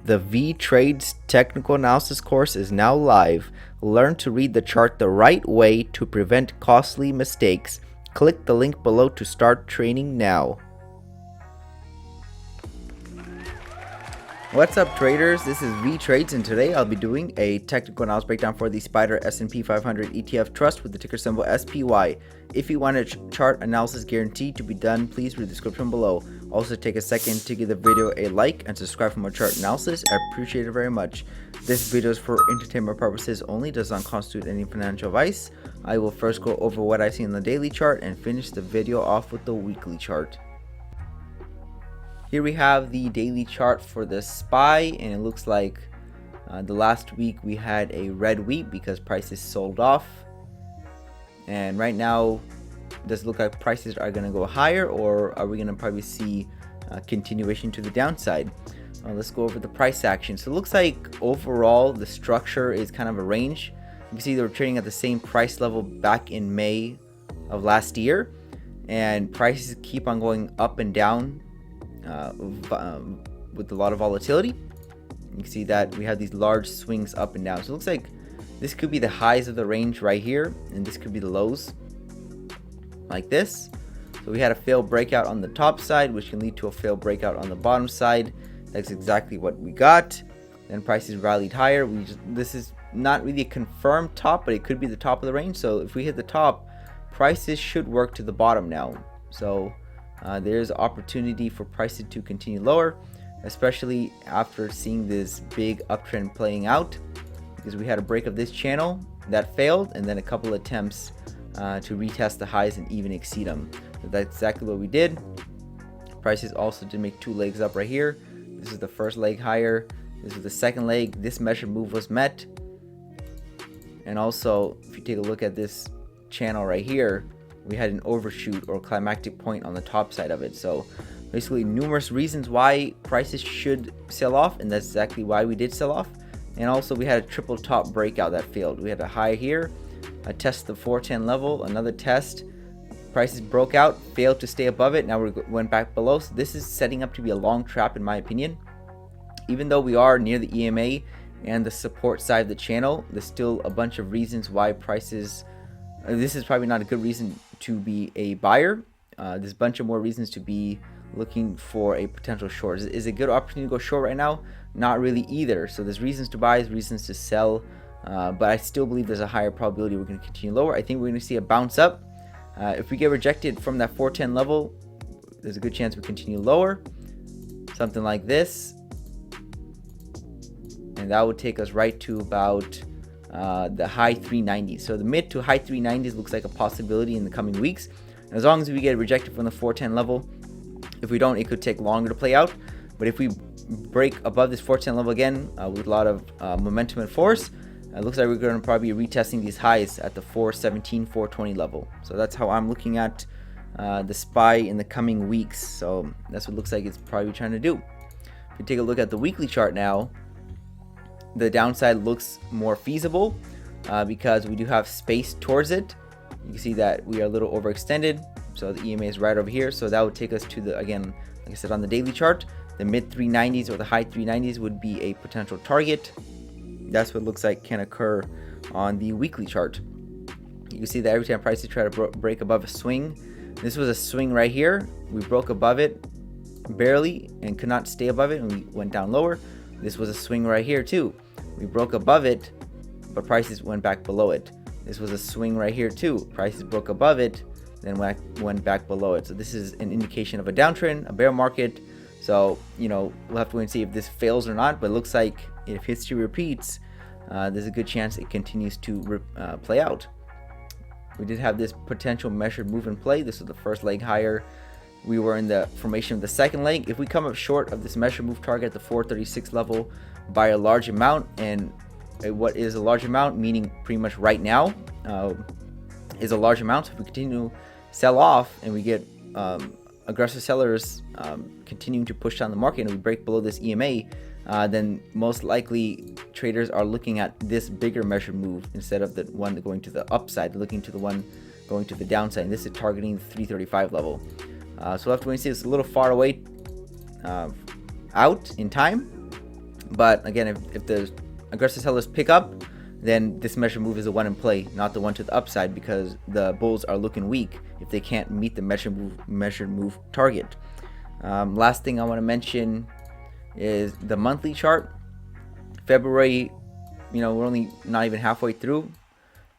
The Vee Trades technical analysis course is now live. Learn to read the chart the right way to prevent costly mistakes. Click the link below to start training now. What's up, traders? This is Vee Trades, and today I'll be doing a technical analysis breakdown for the Spider S&P 500 ETF Trust with the ticker symbol SPY. If you want a chart analysis guaranteed to be done, please read the description below. Also, take a second to give the video a like and subscribe for more chart analysis. I appreciate it very much. This video is for entertainment purposes only, does not constitute any financial advice. I will first go over what I see in the daily chart and finish the video off with the weekly chart. Here we have the daily chart for the SPY, and it looks like the last week we had a red week because prices sold off. And right now, does it look like prices are going to go higher, or are we going to probably see continuation to the downside? Let's go over the price action. So it looks like overall the structure is kind of a range. You can see they were trading at the same price level back in May of last year, and prices keep on going up and down with a lot of volatility. You can see that we have these large swings up and down. So it looks like this could be the highs of the range right here, and this could be the lows like this. So we had a failed breakout on the top side, which can lead to a failed breakout on the bottom side. That's exactly what we got. Then prices rallied higher. This is not really a confirmed top, but it could be the top of the range. So if we hit the top, prices should work to the bottom now. So there's opportunity for prices to continue lower, especially after seeing this big uptrend playing out, because we had a break of this channel that failed, and then a couple attempts to retest the highs and even exceed them. So that's exactly what we did. Prices also did make two legs up right here. This is the first leg higher. This is the second leg. This measured move was met. And also, if you take a look at this channel right here, we had an overshoot or climactic point on the top side of it. So basically numerous reasons why prices should sell off, and that's exactly why we did sell off. And also we had a triple top breakout that failed. We had a high here, a test the 410 level, another test, prices broke out, failed to stay above it. Now we went back below. So this is setting up to be a long trap in my opinion. Even though we are near the EMA and the support side of the channel, there's still a bunch of reasons why prices, this is probably not a good reason to be a buyer. There's a bunch of more reasons to be looking for a potential short. Is it a good opportunity to go short right now? Not really either. So there's reasons to buy, reasons to sell, but I still believe there's a higher probability we're going to continue lower. I think we're going to see a bounce up. If we get rejected from that 410 level, there's a good chance we continue lower, something like this, and that would take us right to about the high 390s. So the mid to high 390s looks like a possibility in the coming weeks, as long as we get rejected from the 410 level. If we don't, it could take longer to play out, but if we break above this 410 level again with a lot of momentum and force, it looks like we're going to probably be retesting these highs at the 417 420 level. So that's how I'm looking at the SPY in the coming weeks. So that's what it looks like it's probably trying to do. If we take a look at the weekly chart now, the downside looks more feasible because we do have space towards it. You can see that we are a little overextended, so the EMA is right over here. So that would take us to the, again, like I said on the daily chart, the mid 390s or the high 390s would be a potential target. That's what it looks like can occur on the weekly chart. You can see that every time prices try to break above a swing, this was a swing right here. We broke above it barely and could not stay above it, and we went down lower. This was a swing right here too. We broke above it, but prices went back below it. This was a swing right here too. Prices broke above it, then went back below it. So this is an indication of a downtrend, a bear market. So, you know, we'll have to wait and see if this fails or not, but it looks like if history repeats, there's a good chance it continues to play out. We did have this potential measured move in play. This was the first leg higher. We were in the formation of the second leg. If we come up short of this measured move target at the 436 level by a large amount, and what is a large amount, meaning pretty much right now, is a large amount. So if we continue to sell off and we get aggressive sellers continuing to push down the market and we break below this EMA, then most likely traders are looking at this bigger measured move instead of the one going to the upside. They're looking to the one going to the downside, and this is targeting the 335 level. So we'll have to wait and see. It's a little far away out in time, But again, if the aggressive sellers pick up, then this measured move is the one in play, not the one to the upside, because the bulls are looking weak if they can't meet the measured move target. Last thing I want to mention is the monthly chart. February, we're only not even halfway through,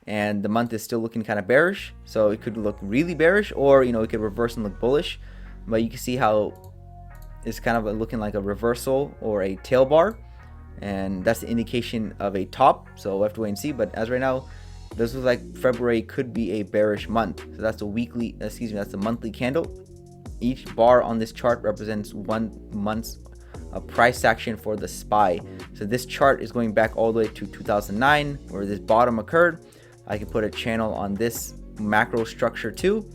and the month is still looking kind of bearish. So it could look really bearish, or it could reverse and look bullish. But you can see how it's kind of looking like a reversal or a tail bar, and that's the indication of a top. So we'll have to wait and see. But as right now, this looks like February could be a bearish month. So that's that's the monthly candle. Each bar on this chart represents 1 month's price action for the SPY. So this chart is going back all the way to 2009, where this bottom occurred. I can put a channel on this macro structure too.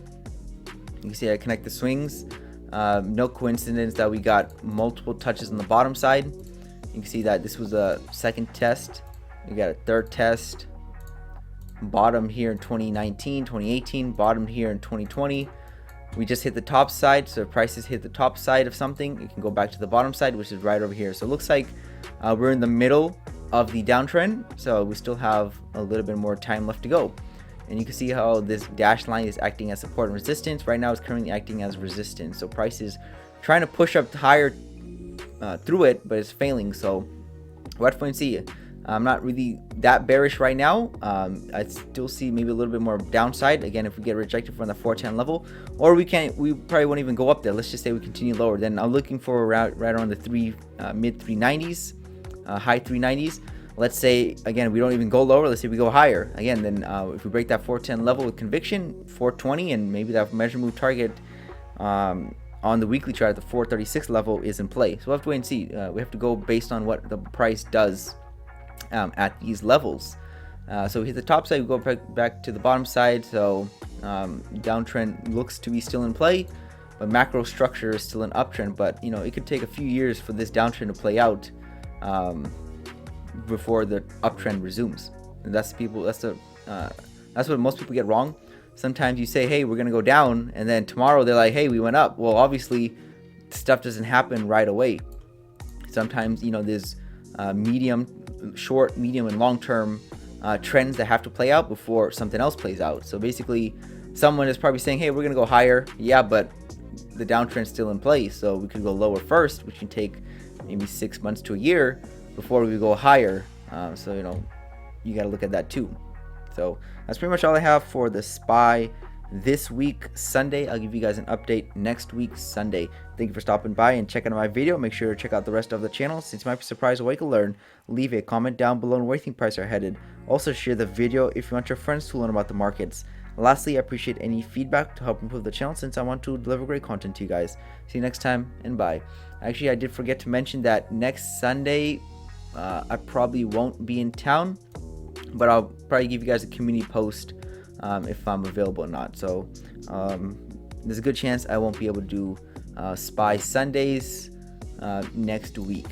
You can see I connect the swings. No coincidence that we got multiple touches on the bottom side. You can see that this was a second test. We got a third test. Bottom here in 2019, 2018. Bottom here in 2020. We just hit the top side. So if prices hit the top side of something, it can go back to the bottom side, which is right over here. So it looks like we're in the middle of the downtrend. So we still have a little bit more time left to go. And you can see how this dashed line is acting as support and resistance. Right now it's currently acting as resistance. So price is trying to push up higher through it, but it's failing. So we'll have to wait and see. I'm not really that bearish right now. I still see maybe a little bit more downside. Again, if we get rejected from the 410 level, or we probably won't even go up there. Let's just say we continue lower. Then I'm looking for right around the mid 390s, high 390s. Let's say, again, we don't even go lower. Let's say we go higher. Again, then if we break that 410 level with conviction, 420, and maybe that measure move target on the weekly chart at the 436 level is in play. So we'll have to wait and see. We have to go based on what the price does at these levels. So we hit the top side, we go back to the bottom side. So downtrend looks to be still in play, but macro structure is still an uptrend. But it could take a few years for this downtrend to play out before the uptrend resumes. And that's what most people get wrong. Sometimes you say, hey, we're gonna go down, and then tomorrow they're like, hey, we went up. Well, obviously stuff doesn't happen right away. Sometimes there's short, medium, and long-term trends that have to play out before something else plays out. So basically, someone is probably saying, hey, we're gonna go higher. Yeah, but the downtrend's still in place, so we could go lower first, which can take maybe 6 months to a year before we go higher. So you got to look at that too. So that's pretty much all I have for the SPY this week, Sunday. I'll give you guys an update next week, Sunday. Thank you for stopping by and checking out my video. Make sure to check out the rest of the channel. Since you might be surprised what you can learn, leave a comment down below on where you think prices are headed. Also share the video if you want your friends to learn about the markets. Lastly, I appreciate any feedback to help improve the channel, since I want to deliver great content to you guys. See you next time, and bye. Actually, I did forget to mention that next Sunday, I probably won't be in town, but I'll probably give you guys a community post if I'm available or not. So there's a good chance I won't be able to do SPY Sundays next week.